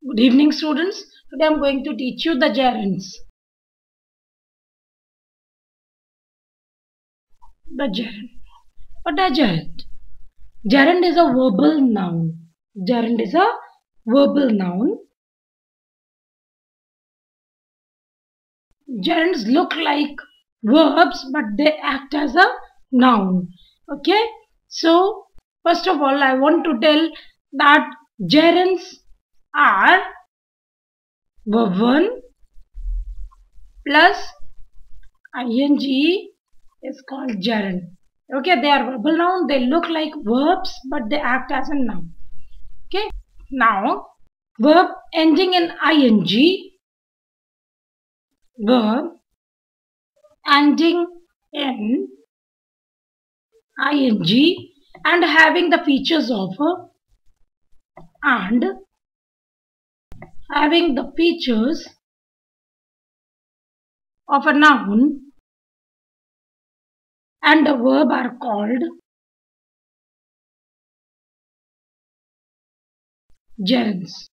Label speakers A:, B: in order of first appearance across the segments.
A: Good evening, students. Today I am going to teach you the gerunds. The gerund. What is gerund? Gerund is a verbal noun. Gerund is a verbal noun. Gerunds look like verbs, but they act as a noun. Okay. So, first of all, I want to tell that gerunds are verb 1 plus ing is called gerund. Okay, they are verbal noun. They look like verbs, but they act as a noun. Okay. Now, verb ending in ing, verb ending in ing and having the features of a noun and a verb are called gerunds.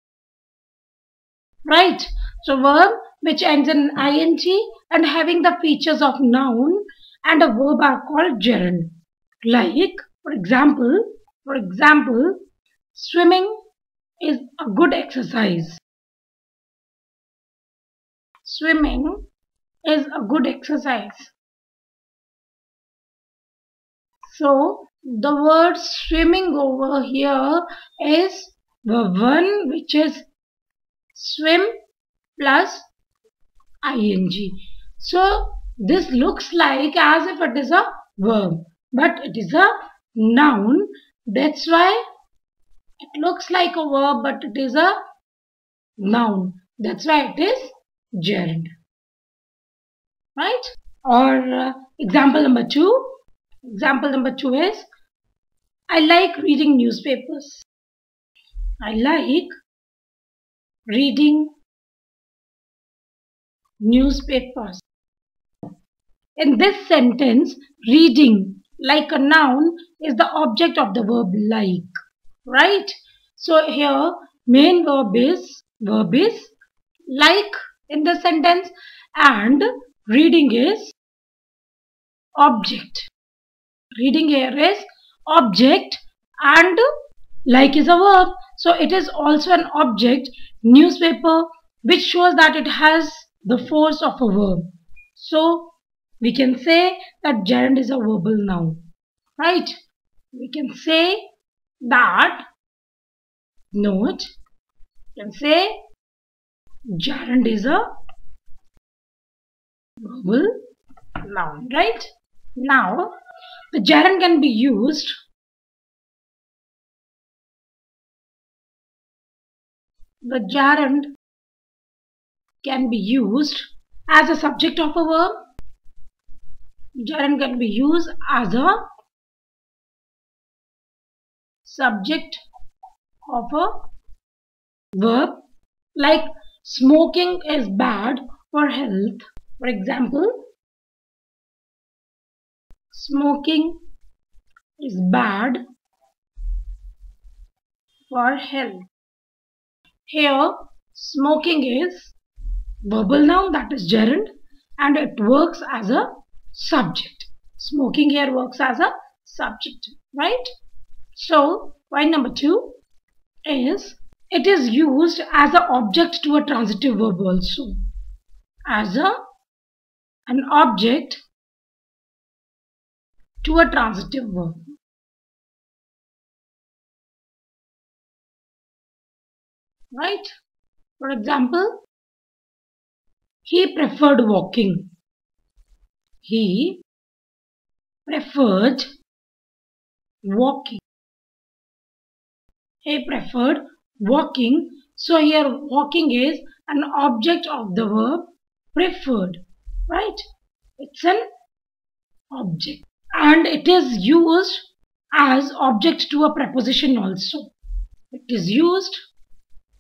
A: Right? So verb which ends in ing and having the features of noun and a verb are called gerund. Like, for example, swimming is a good exercise. Swimming is a good exercise. So, the word swimming over here is verb 1, which is swim plus ing. So, this looks like as if it is a verb, but it is a noun. That's why it looks like a verb, but it is a noun. That's why it is gerund. Right? Or example number 2. Example number 2 is, I like reading newspapers. I like reading newspapers. In this sentence, reading like a noun is the object of the verb like. Right? So here main verb is like in the sentence and reading is object. Reading here is object and like is a verb. So it is also an object, newspaper, which shows that it has the force of a verb. So we can say that gerund is a verbal noun. Right? We can say that, note, we can say gerund is a verbal noun. Right? Now, the gerund can be used as a subject of a verb. Gerund can be used as a subject of a verb, like smoking is bad for health. For example, smoking is bad for health. Here, smoking is verbal noun, that is gerund, and it works as a subject. Smoking here works as a subject, right? So, point number 2 is, it is used as an object to a transitive verb also. As an object to a transitive verb. Right? For example, he preferred walking. He preferred walking. He preferred walking. So here walking is an object of the verb preferred. Right? It's an object. And it is used as object to a preposition also. It is used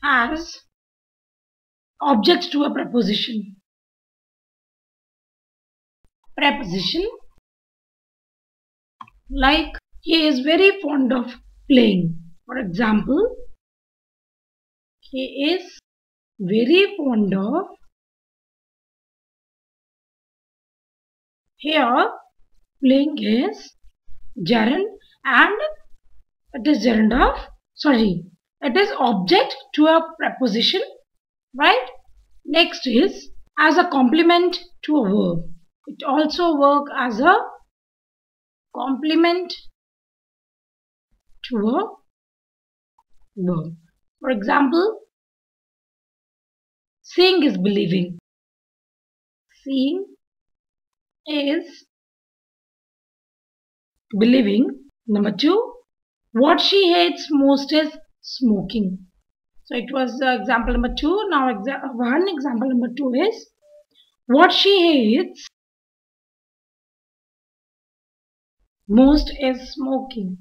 A: as object to a preposition. Preposition like, he is very fond of playing. For example, He is very fond of. Here, playing is gerund and it is gerund of, it is object to a preposition, right? Next is as a complement to a verb. It also works as a complement to a verb. For example, seeing is believing. Seeing is believing. Number 2, what she hates most is smoking. So it was example number 2. Now example number 2 is what she hates most is smoking.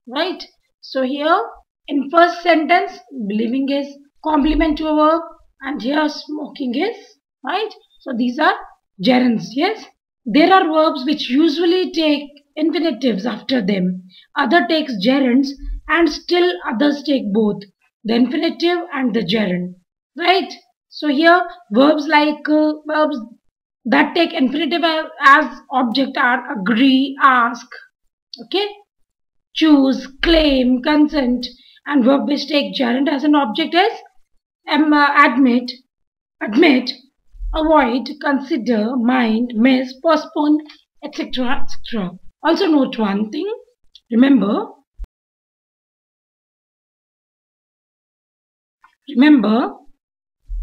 A: Right? So here in first sentence, believing is complement to a verb, and here smoking is, right? So these are gerunds. Yes, there are verbs which usually take infinitives after them. Other takes gerunds, and still others take both the infinitive and the gerund. Right? So here verbs like verbs that take infinitive as object are agree, ask, okay, choose, claim, consent, and verb which take gerund as an object is admit, avoid, consider, mind, miss, postpone, etc. etc. Also note one thing. Remember,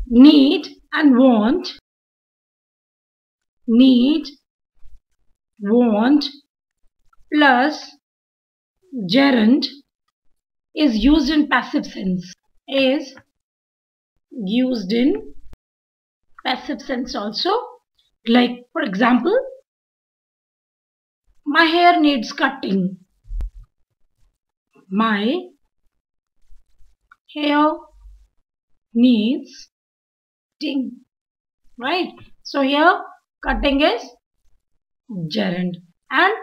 A: need and want, plus gerund is used in passive sense. Also. Like for example, my hair needs cutting. My hair needs cutting. Right? So here cutting is gerund and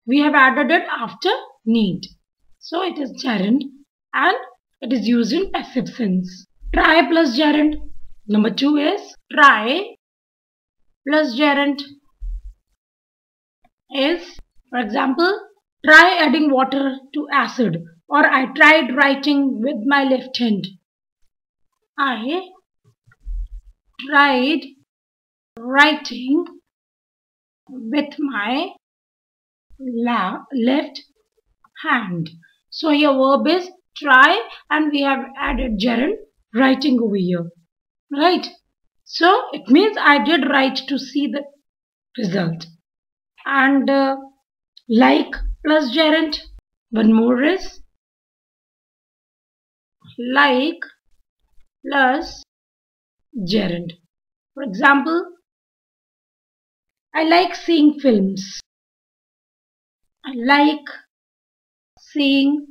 A: we have added it after need. So it is gerund and it is used in passive sense. Try plus gerund. Number 2 is try plus gerund is, for example, try adding water to acid, or I tried writing with my left hand. I tried writing with my left hand. So here verb is try and we have added gerund writing over here, right? So it means I did write to see the result. And like plus gerund, one more is like plus gerund. For example, I like seeing films. I like seeing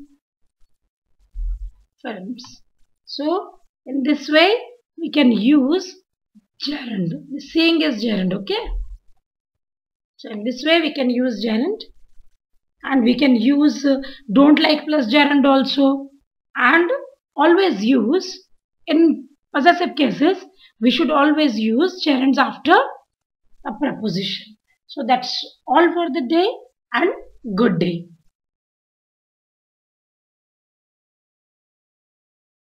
A: films. So in this way we can use gerund. The seeing is gerund, okay? So in this way we can use gerund and we can use don't like plus gerund also, and always use in possessive cases we should always use gerunds after a preposition. So that's all for the day and good day.